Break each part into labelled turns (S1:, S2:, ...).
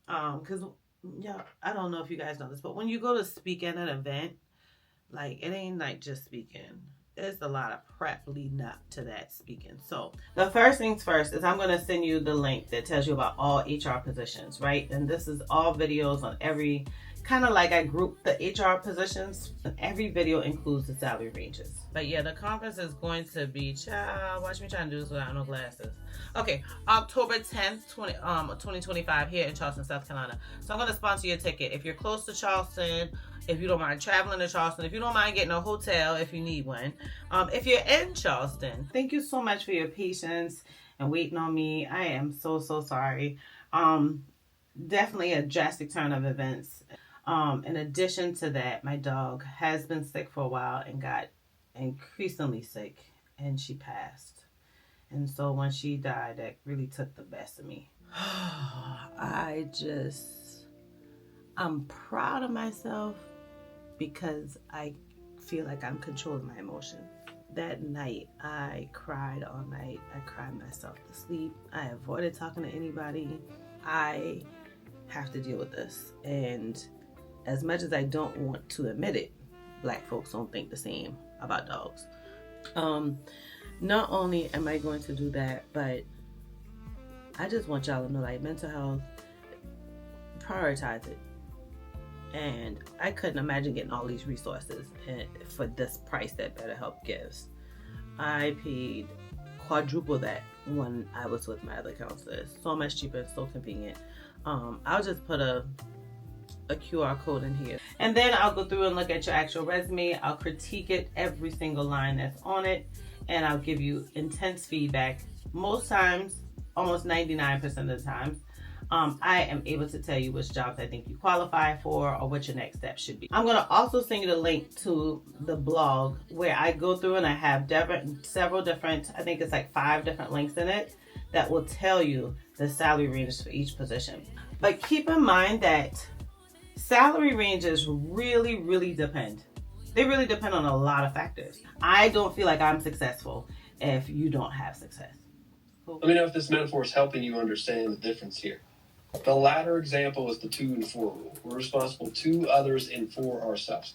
S1: Because, yeah, I don't know if you guys know this, but when you go to speak at an event, like, it ain't like just speaking. There's a lot of prep leading up to that speaking. So the first things first is I'm going to send you the link that tells you about all HR positions, right? And this is all videos on every, kind of like I grouped the HR positions. Every video includes the salary ranges. But yeah, the conference is going to be, child, watch me trying to do this without no glasses. Okay, October 10th, 2025 here in Charleston, South Carolina. So I'm going to sponsor your ticket. If you're close to Charleston, if you don't mind traveling to Charleston, if you don't mind getting a hotel if you need one, if you're in Charleston, thank you so much for your patience and waiting on me. I am so sorry. Definitely a drastic turn of events. In addition to that, my dog has been sick for a while and got increasingly sick, and she passed. And so when she died, that really took the best of me. I'm proud of myself because I feel like I'm controlling my emotion. That night, I cried all night. I cried myself to sleep. I avoided talking to anybody. I have to deal with this. And as much as I don't want to admit it, Black folks don't think the same about dogs. Not only am I going to do that, but I just want y'all to know, like, mental health, prioritize it. And I couldn't imagine getting all these resources for this price that BetterHelp gives. I paid quadruple that when I was with my other counselors. So much cheaper, so convenient. I'll just put a QR code in here. And then I'll go through and look at your actual resume. I'll critique it, every single line that's on it. And I'll give you intense feedback. Most times, almost 99% of the time, I am able to tell you which jobs I think you qualify for or what your next step should be. I'm going to also send you the link to the blog where I go through and I have several different, I think it's like 5 different links in it that will tell you the salary ranges for each position. But keep in mind that salary ranges really depend. They really depend on a lot of factors. I don't feel like I'm successful if you don't have success.
S2: Cool. Let me know if this metaphor is helping you understand the difference here. The latter example is the 2 and 4 rule. We're responsible to others and for ourselves.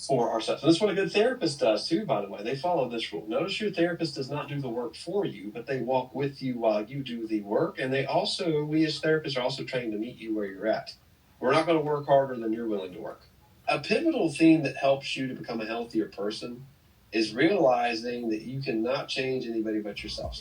S2: For ourselves. And that's what a good therapist does too, by the way. They follow this rule. Notice your therapist does not do the work for you, but they walk with you while you do the work. And we as therapists are also trained to meet you where you're at. We're not going to work harder than you're willing to work. A pivotal theme that helps you to become a healthier person is realizing that you cannot change anybody but yourself.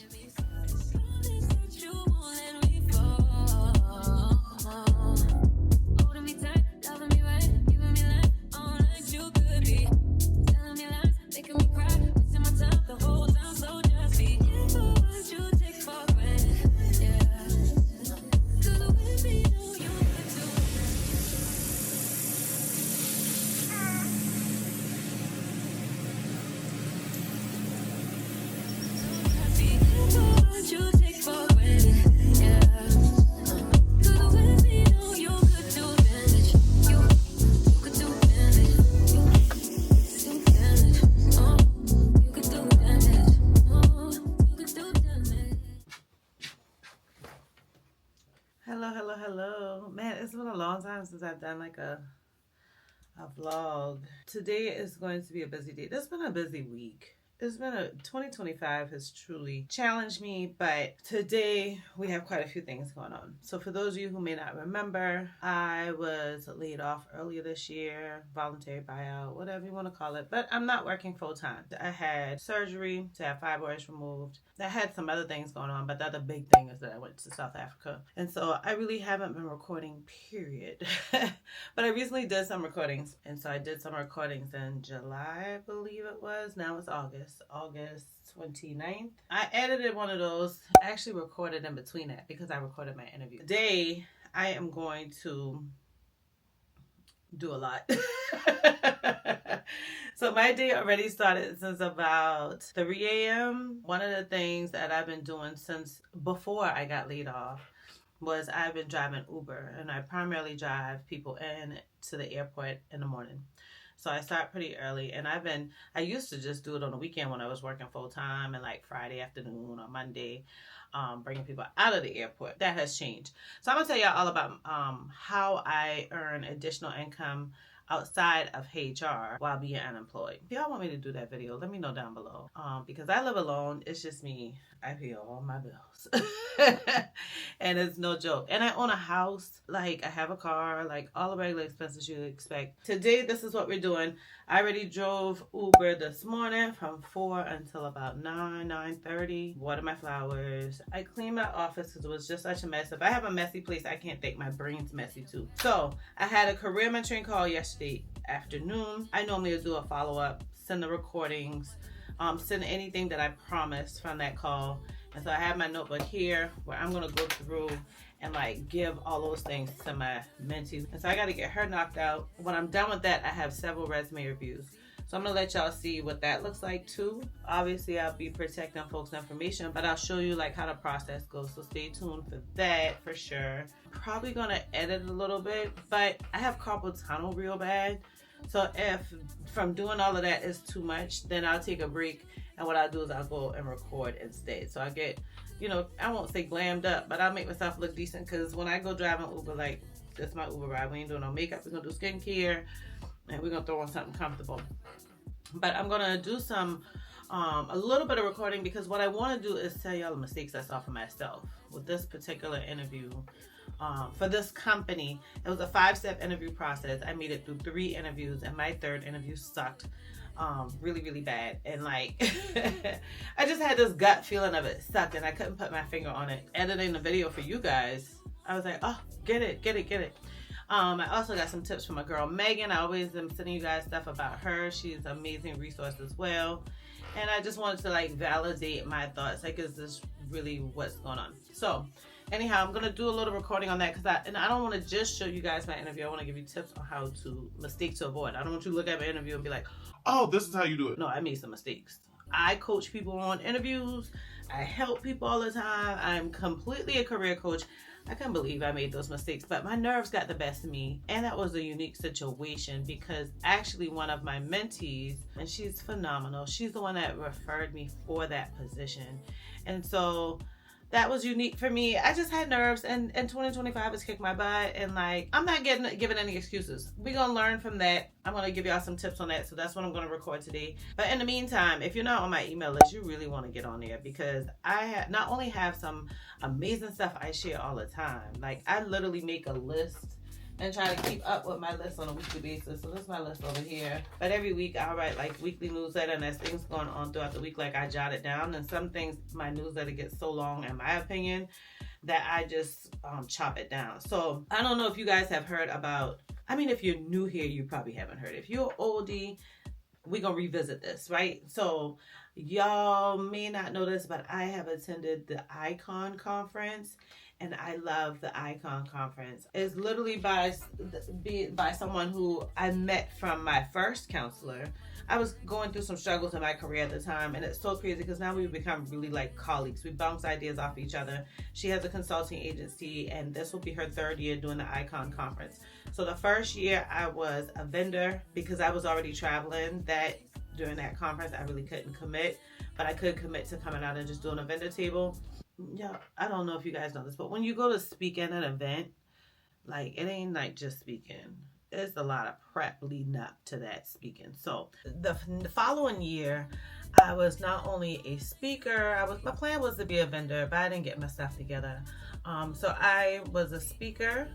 S1: Hello. Man, it's been a long time since I've done like a vlog. Today is going to be a busy day. This has been a busy week. 2025 has truly challenged me, but today we have quite a few things going on. So for those of you who may not remember, I was laid off earlier this year, voluntary buyout, whatever you want to call it, but I'm not working full time. I had surgery to have fibroids removed. I had some other things going on, but the other big thing is that I went to South Africa. And so I really haven't been recording, period. But I recently did some recordings. And so I did some recordings in July, I believe it was. Now it's August 29th. I edited one of those. I actually recorded in between that because I recorded my interview. Today, I am going to do a lot. So my day already started since about 3 a.m. One of the things that I've been doing since before I got laid off was I've been driving Uber, and I primarily drive people in to the airport in the morning. So I start pretty early, and I used to just do it on the weekend when I was working full time, and like Friday afternoon or Monday, bringing people out of the airport. That has changed. So I'm gonna tell y'all all about how I earn additional income outside of HR while being unemployed. If y'all want me to do that video, let me know down below. Because I live alone, it's just me. I pay all my bills. And it's no joke. And I own a house, like I have a car, like all the regular expenses you expect. Today, this is what we're doing. I already drove Uber this morning from 4 until about 9:30. Watered my flowers. I cleaned my office because it was just such a mess. If I have a messy place, I can't think. My brain's messy too. So I had a career mentoring call yesterday afternoon. I normally do a follow-up, send the recordings, send anything that I promised from that call. And so I have my notebook here where I'm going to go through and like give all those things to my mentee. And so I got to get her knocked out. When I'm done with that, I have several resume reviews. So I'm going to let y'all see what that looks like too. Obviously, I'll be protecting folks' information, but I'll show you like how the process goes. So stay tuned for that for sure. Probably going to edit a little bit, but I have carpal tunnel real bad. So if from doing all of that is too much, then I'll take a break. And what I'll do is I'll go and record instead. So I get, I won't say glammed up, but I'll make myself look decent. Because when I go driving Uber, like, this is my Uber ride. We ain't doing no makeup. We're going to do skincare. And we're going to throw on something comfortable. But I'm going to do a little bit of recording. Because what I want to do is tell y'all the mistakes I saw for myself. With this particular interview, for this company, it was a 5-step interview process. I made it through 3 interviews. And my 3rd interview sucked. Really, really bad. And like, I just had this gut feeling of it sucked and I couldn't put my finger on it. Editing the video for you guys, I was like, oh, get it. I also got some tips from my girl, Megan. I always am sending you guys stuff about her. She's an amazing resource as well. And I just wanted to like validate my thoughts. Like, is this really what's going on? So anyhow, I'm going to do a little recording on that because I don't want to just show you guys my interview. I want to give you tips on how to mistakes to avoid. I don't want you to look at my interview and be like,
S3: oh, this is how you do it.
S1: No, I made some mistakes. I coach people on interviews. I help people all the time. I'm completely a career coach. I can't believe I made those mistakes, but my nerves got the best of me. And that was a unique situation because actually one of my mentees, and she's phenomenal, she's the one that referred me for that position. And so that was unique for me. I just had nerves, and 2025 has kicked my butt, and like, I'm not giving any excuses. We're gonna learn from that. I'm gonna give y'all some tips on that, so that's what I'm gonna record today. But in the meantime, if you're not on my email list, you really want to get on there because I not only have some amazing stuff I share all the time. Like, I literally make a list and try to keep up with my list on a weekly basis. So this is my list over here. But every week I'll write like weekly newsletter, and there's things going on throughout the week, like I jot it down. And some things, my newsletter gets so long, in my opinion, that I just chop it down. So I don't know if you guys have heard about, if you're new here, you probably haven't heard. If you're oldie, we're going to revisit this, right? So y'all may not know this, but I have attended the Icon Conference. And I love the Icon Conference. It's literally by someone who I met from my first counselor. I was going through some struggles in my career at the time, and it's so crazy because now we've become really like colleagues. We bounce ideas off each other. She has a consulting agency, and this will be her 3rd year doing the Icon Conference. So the first year I was a vendor because I was already traveling during that conference. I really couldn't commit, but I could commit to coming out and just doing a vendor table. Yeah, I don't know if you guys know this, but when you go to speak at an event, like, it ain't like just speaking. There's a lot of prep leading up to that speaking. So the following year, I was not only a speaker, my plan was to be a vendor, but I didn't get my stuff together. So I was a speaker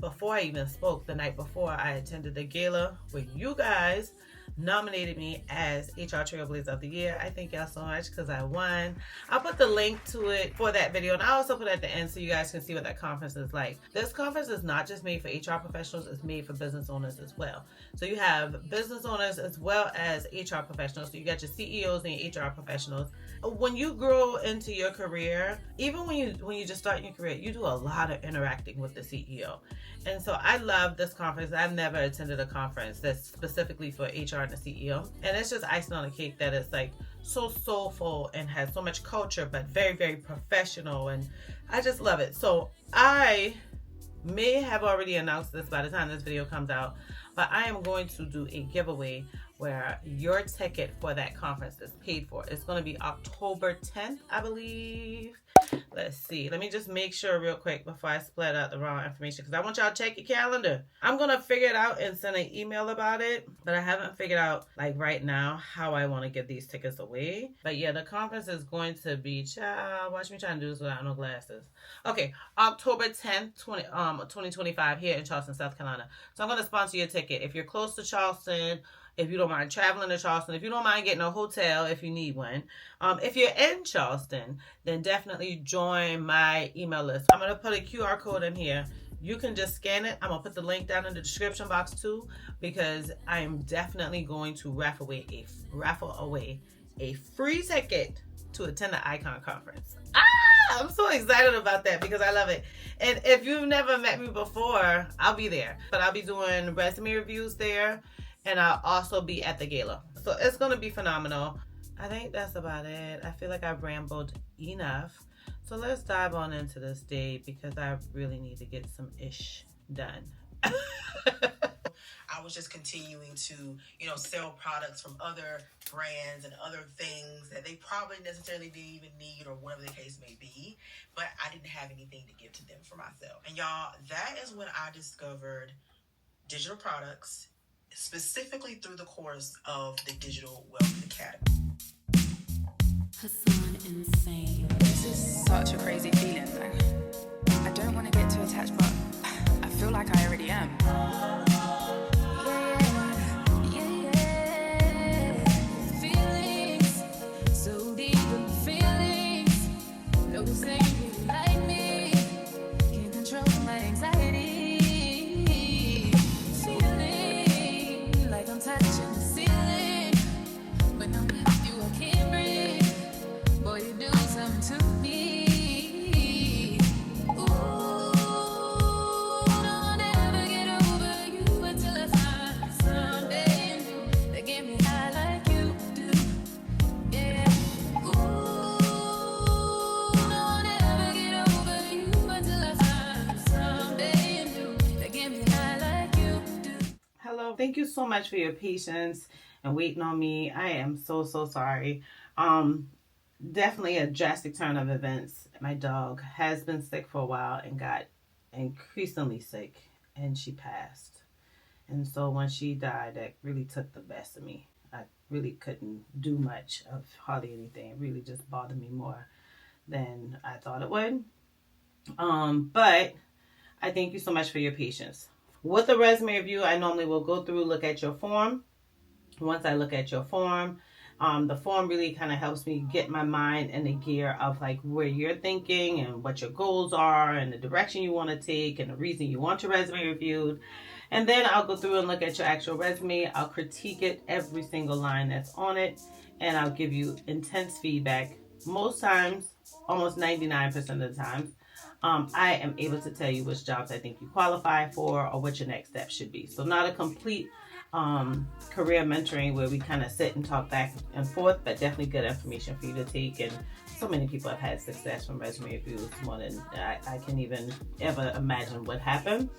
S1: before I even spoke. The night before, I attended the Gala where you guys nominated me as HR Trailblazer of the Year. I thank y'all so much because I won. I'll put the link to it for that video, and I also put it at the end so you guys can see what that conference is like. This conference is not just made for HR professionals, it's made for business owners as well. So you have business owners as well as HR professionals. So you got your CEOs and your HR professionals. When you grow into your career, even when you just start your career, you do a lot of interacting with the CEO. And so I love this conference. I've never attended a conference that's specifically for HR and the CEO. And it's just icing on the cake that it's like so soulful and has so much culture, but very, very professional. And I just love it. So I may have already announced this by the time this video comes out, But I am going to do a giveaway where your ticket for that conference is paid for. It's going to be October 10th, I believe. Let's see. Let me just make sure real quick before I split out the wrong information, because I want y'all to check your calendar. I'm going to figure it out and send an email about it, but I haven't figured out, like, right now how I want to get these tickets away. But yeah, the conference is going to be, child, watch me trying to do this without no glasses. Okay, October 10th, 2025 here in Charleston, South Carolina. So I'm going to sponsor your ticket. If you're close to Charleston, if you don't mind traveling to Charleston, if you don't mind getting a hotel if you need one, if you're in Charleston, then definitely join my email list. I'm going to put a QR code in here. You can just scan it. I'm going to put the link down in the description box too, because I am definitely going to raffle away a free ticket to attend the Icon Conference. I'm so excited about that because I love it. And if you've never met me before, I'll be there. But I'll be doing resume reviews there, and I'll also be at the gala. So it's going to be phenomenal. I think that's about it. I feel like I've rambled enough. So let's dive on into this day because I really need to get some ish done.
S3: I was just continuing to, sell products from other brands and other things that they probably necessarily didn't even need or whatever the case may be. But I didn't have anything to give to them for myself. And y'all, that is when I discovered digital products, specifically through the course of the Digital Wealth Academy.
S4: Hassan insane.
S5: This is such a crazy feeling. I don't want to get too attached, but I feel like I already am.
S4: Feelings, so deep in feelings. No saying you like me. Can't control my anxiety. Feeling like I'm touching the ceiling. When I'm with you, I can't breathe. Boy, you do something to me.
S1: Thank you so much for your patience and waiting on me. I am so sorry. Definitely a drastic turn of events. My dog has been sick for a while and got increasingly sick, and she passed. And so when she died, that really took the best of me. I really couldn't do much of hardly anything. It really just bothered me more than I thought it would. But I thank you so much for your patience. With the resume review, I normally will go through, look at your form. Once I look at your form, the form really kind of helps me get my mind in the gear of like where you're thinking and what your goals are and the direction you want to take and the reason you want your resume reviewed. And then I'll go through and look at your actual resume. I'll critique it, every single line that's on it, and I'll give you intense feedback. Most times, almost 99% of the time, I am able to tell you which jobs I think you qualify for or what your next step should be. So not a complete career mentoring where we kind of sit and talk back and forth, but definitely good information for you to take. And so many people have had success from resume reviews, more than I can even ever imagine what happened.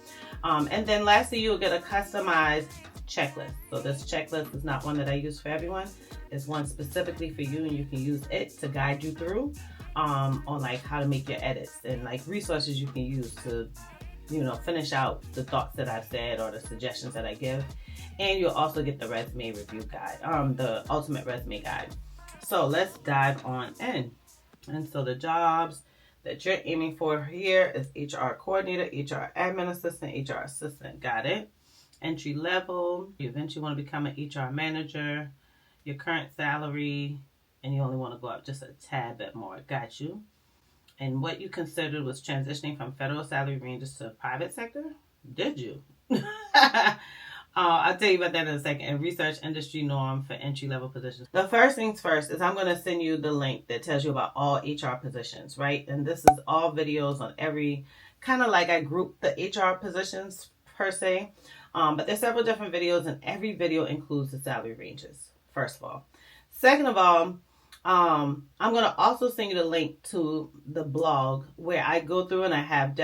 S1: And then lastly, you'll get a customized checklist. So this checklist is not one that I use for everyone. It's one specifically for you, and you can use it to guide you through on like how to make your edits and like resources you can use to, finish out the thoughts that I've said or the suggestions that I give. And you'll also get the resume review guide, the ultimate resume guide. So let's dive on in. And so the jobs that you're aiming for here is HR coordinator, HR admin assistant, HR assistant. Got it. Entry level. You eventually want to become an HR manager. Your current salary, and you only want to go up just a tad bit more. Got you. And what you considered was transitioning from federal salary ranges to private sector? Did you? I'll tell you about that in a second. And research industry norm for entry-level positions. The first things first is I'm going to send you the link that tells you about all HR positions, right? And this is all videos on every, kind of like I group the HR positions per se. But there's several different videos, and every video includes the salary ranges, first of all. Second of all, I'm going to also send you the link to the blog where I go through and I have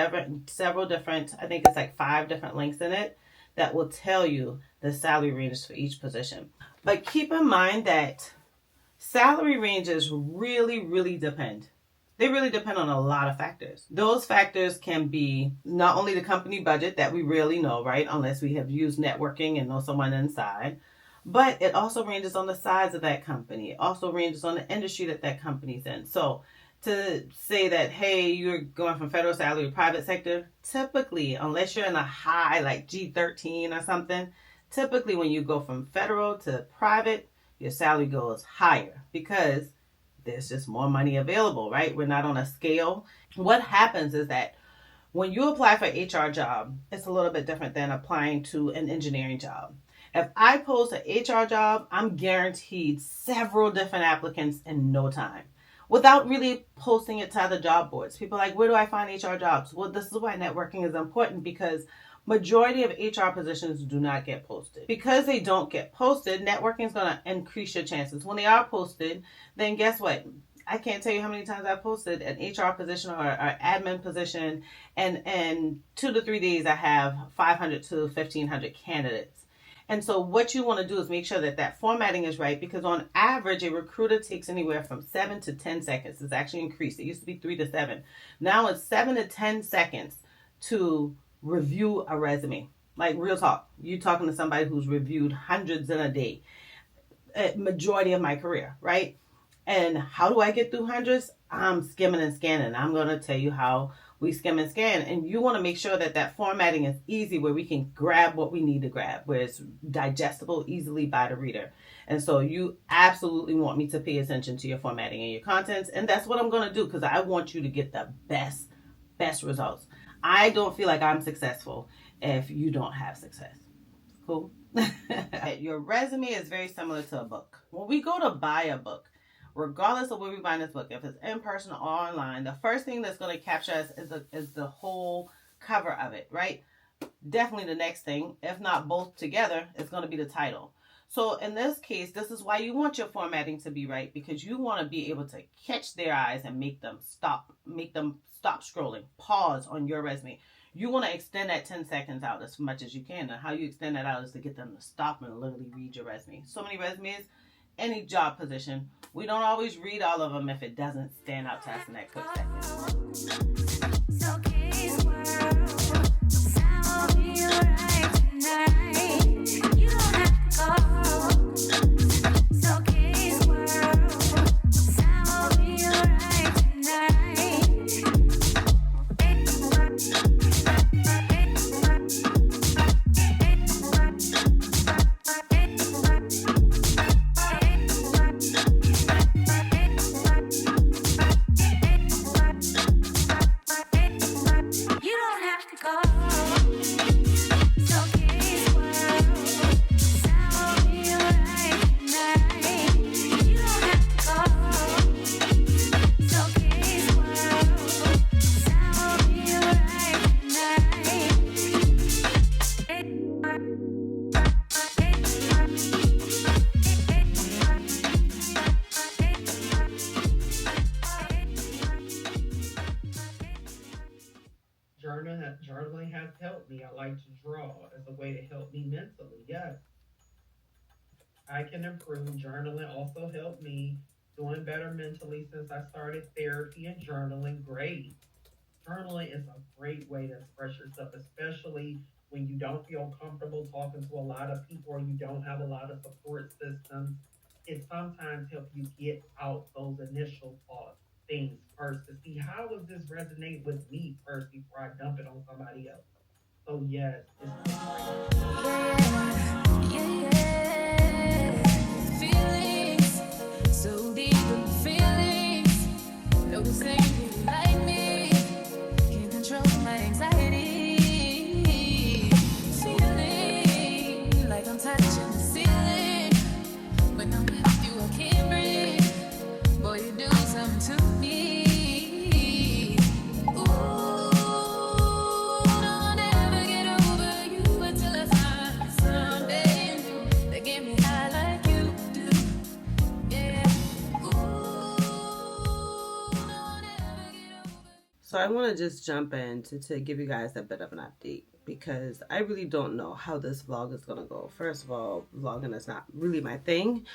S1: several different, I think it's like 5 different links in it that will tell you the salary ranges for each position. But keep in mind that salary ranges really depend. They really depend on a lot of factors. Those factors can be not only the company budget that we really know, right? Unless we have used networking and know someone inside. But it also ranges on the size of that company. It also ranges on the industry that that company's in. So to say that, hey, you're going from federal salary to private sector, typically, unless you're in a high like G13 or something, typically when you go from federal to private, your salary goes higher because there's just more money available, right? We're not on a scale. What happens is that when you apply for an HR job, it's a little bit different than applying to an engineering job. If I post an HR job, I'm guaranteed several different applicants in no time without really posting it to other job boards. People are like, where do I find HR jobs? Well, this is why networking is important, because majority of HR positions do not get posted. Because they don't get posted, networking is going to increase your chances. When they are posted, then guess what? I can't tell you how many times I posted an HR position or an admin position, and in 2 to 3 days I have 500 to 1,500 candidates. And so what you want to do is make sure that that formatting is right, because on average, a recruiter takes anywhere from 7 to 10 seconds. It's actually increased. It used to be 3 to 7. Now it's 7 to 10 seconds to review a resume. Like, real talk. You're talking to somebody who's reviewed hundreds in a day. Majority of my career, right? And how do I get through hundreds? I'm skimming and scanning. I'm going to tell you how we skim and scan. And you want to make sure that that formatting is easy, where we can grab what we need to grab, where it's digestible easily by the reader. And so you absolutely want me to pay attention to your formatting and your contents. And that's what I'm going to do, because I want you to get the best results. I don't feel like I'm successful if you don't have success. Cool? Your resume is very similar to a book. When we go to buy a book, regardless of where we buy this book, if it's in person or online, the first thing that's going to capture us is the whole cover of it, right? Definitely the next thing, if not both together, is going to be the title. So in this case, this is why you want your formatting to be right, because you want to be able to catch their eyes and make them stop scrolling, pause on your resume. You want to extend that 10 seconds out as much as you can. And how you extend that out is to get them to stop and literally read your resume. So many resumes, any job position, we don't always read all of them if it doesn't stand out to us in that quick second.
S6: Journaling has helped me. I like to draw as a way to help me mentally. Yes, I can improve. Journaling also helped me doing better mentally since I started therapy and journaling. Great. Journaling is a great way to express yourself, especially when you don't feel comfortable talking to a lot of people or you don't have a lot of support systems. It sometimes helps you get out those initial thoughts, things first, to see how does this resonate with me first before I dump it on somebody else. So yes, it's
S4: Feelings, so deep in feelings. Noticing you like me, can't control my anxiety. Feeling like I'm touching the ceiling. When I'm with you, I can't breathe. Boy, you do something to me.
S1: So I want to just jump in to give you guys a bit of an update because I really don't know how this vlog is going to go. First of all, vlogging is not really my thing,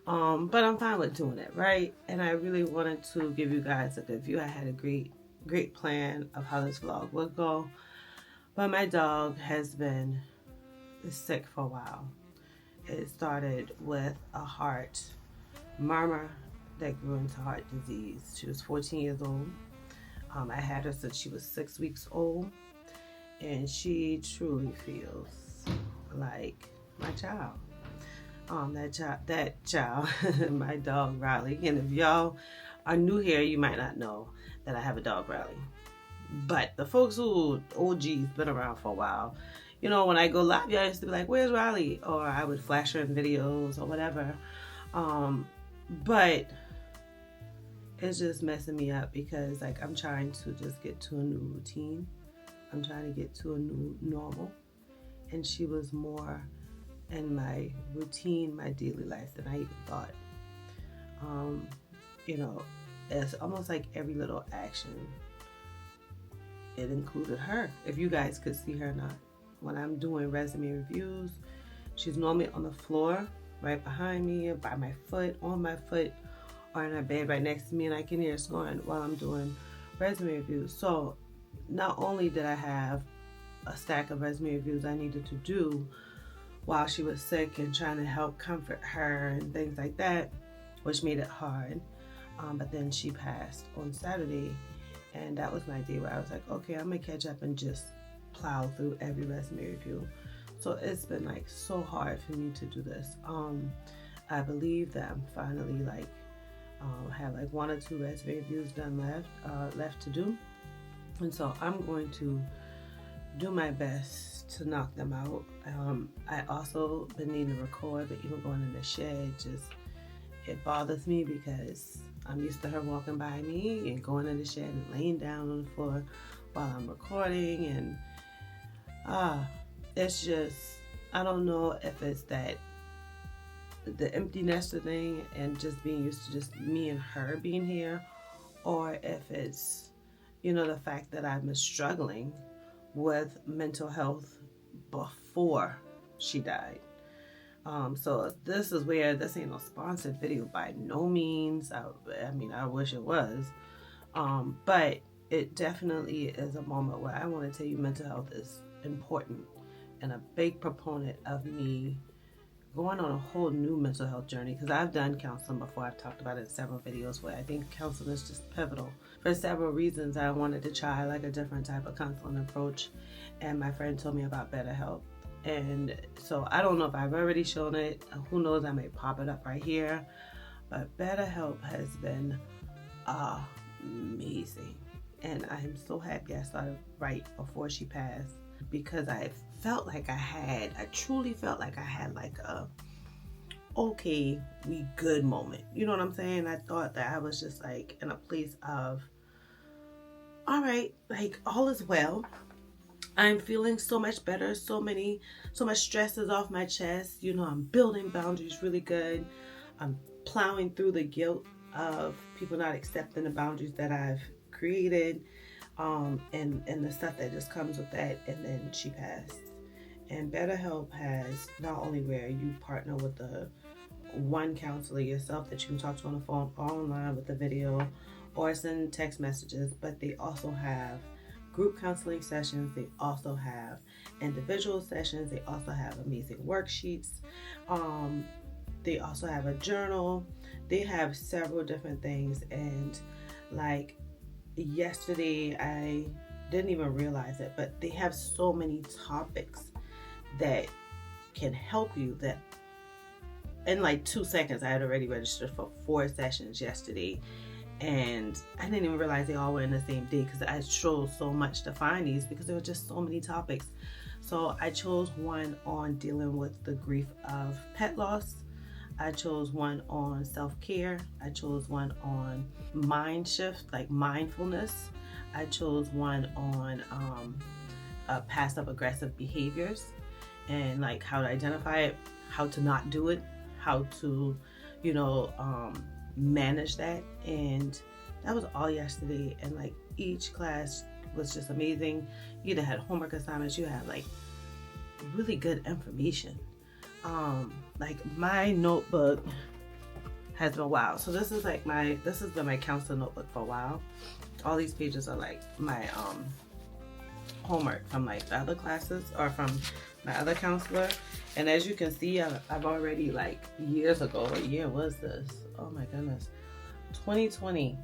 S1: but I'm fine with doing it, right? And I really wanted to give you guys a good view. I had a great plan of how this vlog would go, but my dog has been sick for a while. It started with a heart murmur that grew into heart disease. She was 14 years old. I had her since she was 6 weeks old, and she truly feels like my child. That child, my dog Riley. And if y'all are new here, you might not know that I have a dog Riley. But the folks who OG's been around for a while, you know, when I go live, y'all used to be like, "Where's Riley?" Or I would flash her in videos or whatever. But it's just messing me up because like I'm trying to just get to a new routine. I'm trying to get to a new normal. And she was more in my routine, my daily life than I even thought. You know, it's almost like every little action, it included her. If you guys could see her or not. When I'm doing resume reviews, she's normally on the floor right behind me, by my foot, on my foot, or in her bed right next to me, and I can hear her snoring while I'm doing resume reviews. So not only did I have a stack of resume reviews I needed to do while she was sick and trying to help comfort her and things like that, which made it hard. But then she passed on Saturday, and that was my day where I was like, okay, I'm gonna catch up and just plow through every resume review. So it's been like so hard for me to do this. I believe that I'm finally like have like 1 or 2 resume reviews done left to do, and so I'm going to do my best to knock them out. I also been needing to record, but even going in the shed, it bothers me because I'm used to her walking by me and going in the shed and laying down on the floor while I'm recording, and it's just, I don't know if it's that the empty nester thing and just being used to just me and her being here, or if it's, you know, the fact that I've been struggling with mental health before she died. So this is where this ain't no sponsored video by no means. I mean, I wish it was, but it definitely is a moment where I want to tell you mental health is important and a big proponent of me going on a whole new mental health journey, because I've done counseling before. I've talked about it in several videos where I think counseling is just pivotal. For several reasons, I wanted to try like a different type of counseling approach, and my friend told me about BetterHelp. And so I don't know if I've already shown it. Who knows, I may pop it up right here. But BetterHelp has been amazing. And I'm so happy I started right before she passed, because I truly felt like I had like a okay, we good moment. You know what I'm saying? I thought that I was just like in a place of, all right, like all is well. I'm feeling so much better. So much stress is off my chest. You know, I'm building boundaries really good. I'm plowing through the guilt of people not accepting the boundaries that I've created, and the stuff that just comes with that. And then she passed. And BetterHelp has not only where you partner with the one counselor yourself that you can talk to on the phone or online with the video or send text messages, but they also have group counseling sessions. They also have individual sessions. They also have amazing worksheets. They also have a journal. They have several different things. And like yesterday, I didn't even realize it, but they have so many topics that can help you that in like 2 seconds I had already registered for 4 sessions yesterday, and I didn't even realize they all were in the same day because I chose so much to find these because there were just so many topics. So I chose one on dealing with the grief of pet loss. I chose one on self-care. I chose one on mind shift, like mindfulness. I chose one on passive aggressive behaviors and like how to identify it, how to not do it, how to, manage that. And that was all yesterday. And like each class was just amazing. You either had homework assignments, you had like really good information. Like my notebook has been wild. So this has been my counselor notebook for a while. All these pages are like my homework from like the other classes or from my other counselor. And as you can see, I've already, like years ago, what year was this? Oh my goodness, 2020.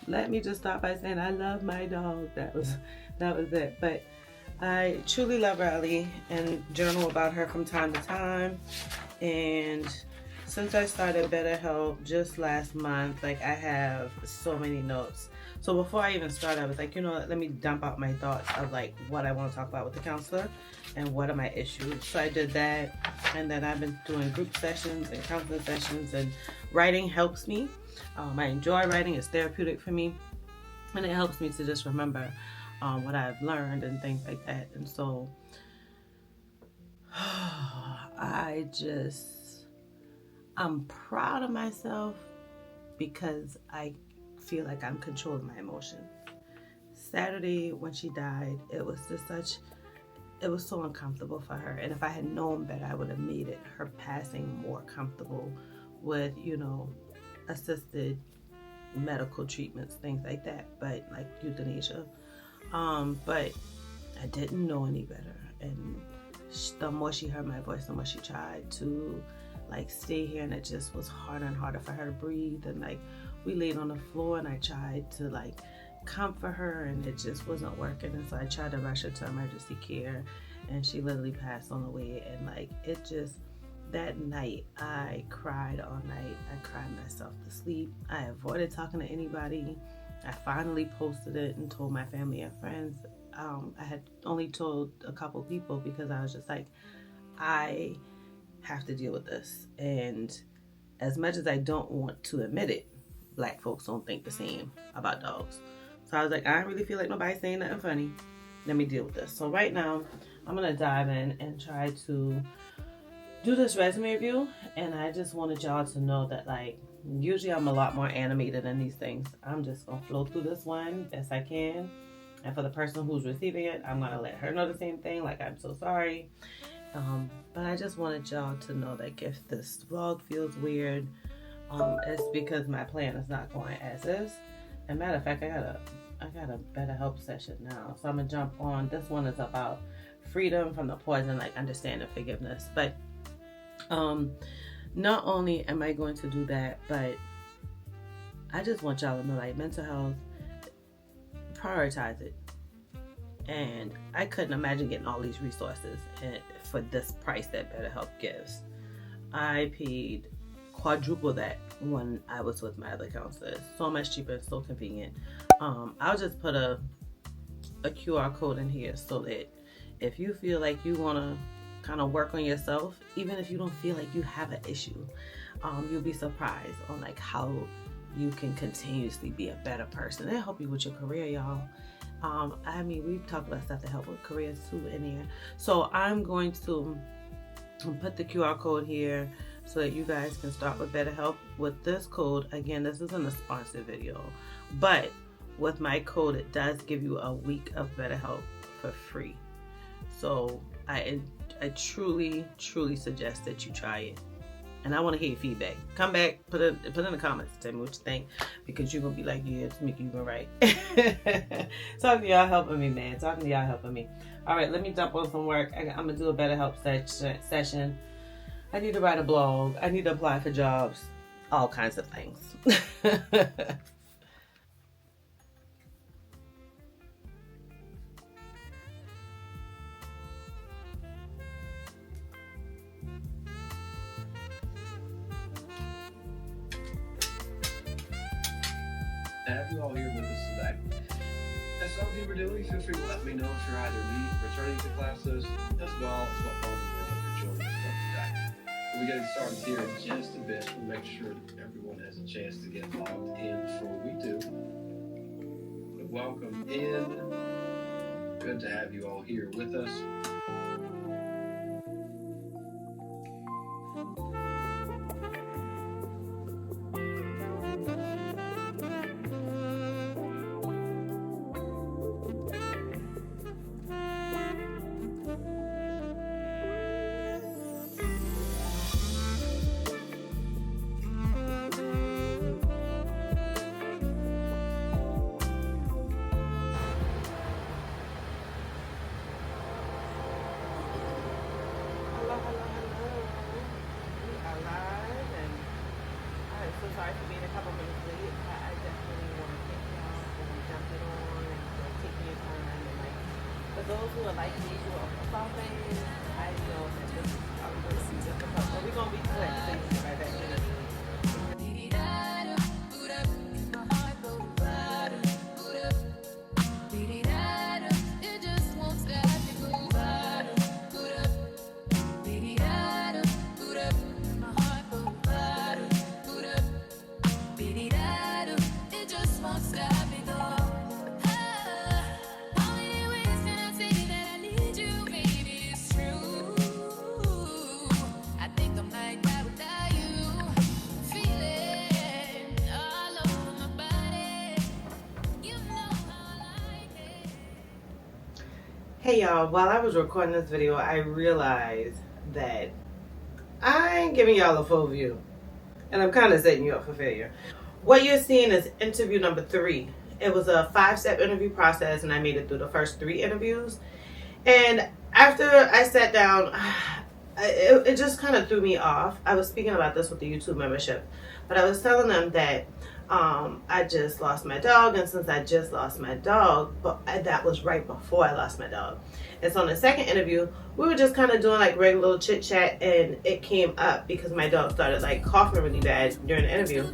S1: Let me just start by saying I love my dog. That was it. But I truly love Riley and journal about her from time to time. And since I started BetterHelp just last month, like I have so many notes. So before I even started, I was like, you know what, let me dump out my thoughts of like what I want to talk about with the counselor and what are my issues. So I did that, and then I've been doing group sessions and counseling sessions, and writing helps me. I enjoy writing, it's therapeutic for me, and it helps me to just remember what I've learned and things like that. And so I'm proud of myself because I feel like I'm controlling my emotion. Saturday when she died, it was so uncomfortable for her. And if I had known better, I would have made it, her passing, more comfortable with, assisted medical treatments, things like that, but like euthanasia. But I didn't know any better. And the more she heard my voice, the more she tried to like stay here, and it just was harder and harder for her to breathe. And like we laid on the floor, and I tried to like comfort her, and it just wasn't working. And so I tried to rush her to emergency care, and she literally passed on the way. And like it just, that night I cried all night. I cried myself to sleep. I avoided talking to anybody. I finally posted it and told my family and friends. I had only told a couple people because I was just like, I have to deal with this. And as much as I don't want to admit it, Black folks don't think the same about dogs. So I was like, I don't really feel like nobody's saying nothing funny. Let me deal with this. So right now, I'm going to dive in and try to do this resume review. And I just wanted y'all to know that, like, usually I'm a lot more animated in these things. I'm just going to flow through this one best I can. And for the person who's receiving it, I'm going to let her know the same thing. Like, I'm so sorry. But I just wanted y'all to know that if this vlog feels weird, it's because my plan is not going as is. And matter of fact, I got a BetterHelp session now. So I'm going to jump on. This one is about freedom from the poison, like understanding forgiveness. But not only am I going to do that, but I just want y'all to know, like, mental health, prioritize it. And I couldn't imagine getting all these resources for this price that BetterHelp gives. I paid quadruple that when I was with my other counselor. It's so much cheaper and so convenient. I'll just put a QR code in here so that if you feel like you want to kind of work on yourself, even if you don't feel like you have an issue, you'll be surprised on like how you can continuously be a better person. It'll help you with your career, y'all. I mean, we've talked about stuff to help with careers too in here. So I'm going to put the QR code here so that you guys can start with BetterHelp. With this code, again, this isn't a sponsored video, but with my code, it does give you a week of BetterHelp for free. So I truly, truly suggest that you try it. And I want to hear your feedback. Come back, put in the comments, tell me what you think, because you're going to be like, yeah, Tamika, you've been right. Talking to y'all helping me, man. Talking to y'all helping me. All right, let me jump on some work. I'm going to do a BetterHelp session. I need to write a blog. I need to apply for jobs. All kinds of things.
S2: Have you all here with us today? As some of you are doing, feel free to let me know if you're either returning to classes as well as what part of the world you're joining us from today. We're getting started here in just a bit. We'll make sure that everyone has a chance to get logged in before we do. But welcome in. Good to have you all here with us.
S1: We are live, and I'm so sorry for being a couple minutes late. I definitely want to thank y'all for jumping on and for taking your time. And like, for those who are like me, who are football fans, I know that this is probably going to be difficult, but we're going to be quick so you can get right back in it.
S4: It just won't stop. It goes bottom, boot up, boot up. My heart goes bottom, boot up, it just won't stop. It goes. How many ways can I say that I need you, baby? It's true. I think I'm like that without you. Feeling all over my body. You know how I like it.
S1: Hey y'all, while I was recording this video, I realized that I ain't giving y'all a full view. And I'm kind of setting you up for failure. What you're seeing is interview number 3. It was a 5-step interview process, and I made it through the first 3 interviews. And after I sat down, it just kind of threw me off. I was speaking about this with the YouTube membership, but I was telling them that I just lost my dog, and since I just lost my dog, but that was right before I lost my dog. And so in the second interview, we were just kind of doing like regular little chit chat, and it came up because my dog started like coughing really bad during the interview.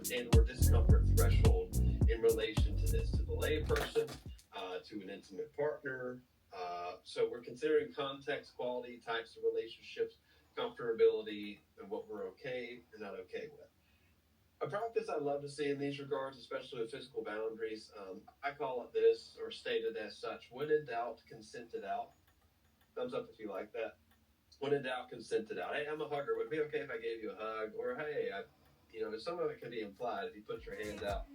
S2: And/or discomfort threshold in relation to this, to the layperson, to an intimate partner. So we're considering context, quality, types of relationships, comfortability, and what we're okay and not okay with. A practice I love to see in these regards, especially with physical boundaries, I call it this, or stated as such: when in doubt, consent it out. Thumbs up if you like that. When in doubt, consent it out. Hey, I'm a hugger. Would it be okay if I gave you a hug? Or hey, some of it can be implied if you put your hands out.